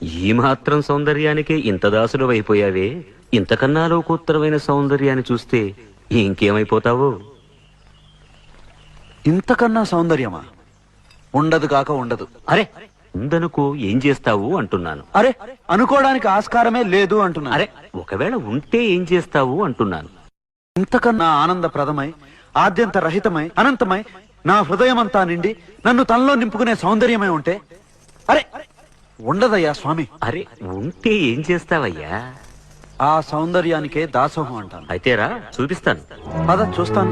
ఈ మాత్రం సౌందర్యానికే ఇంత దాసుడు అయిపోయావే, ఇంతకన్నా లోకోత్తరమైన సౌందర్యాన్ని చూస్తే ఇంకేమైపోతావో. ఇంతకన్నా సౌందర్యమా? ఉండదు కాక ఉండదు. అరే ఉందనుకో ఏం చేస్తావు అంటున్నాను. అరే అనుకోవడానికి ఆస్కారమే లేదు అంటున్నా. అరే ఒకవేళ ఉంటే ఏం చేస్తావు అంటున్నాను. ఇంతకన్నా ఆనందప్రదమై, ఆద్యంత రహితమై, అనంతమై, నా హృదయమంతా నిండి నన్ను తనలో నింపుకునే సౌందర్యమై ఉంటే అరే ఉండదయ్యా స్వామి. అరే ఉంటే ఏం చేస్తావయ్యా? ఆ సౌందర్యానికే దాసోహం అంటాను. అయితేరా చూపిస్తాను. పద చూస్తాను.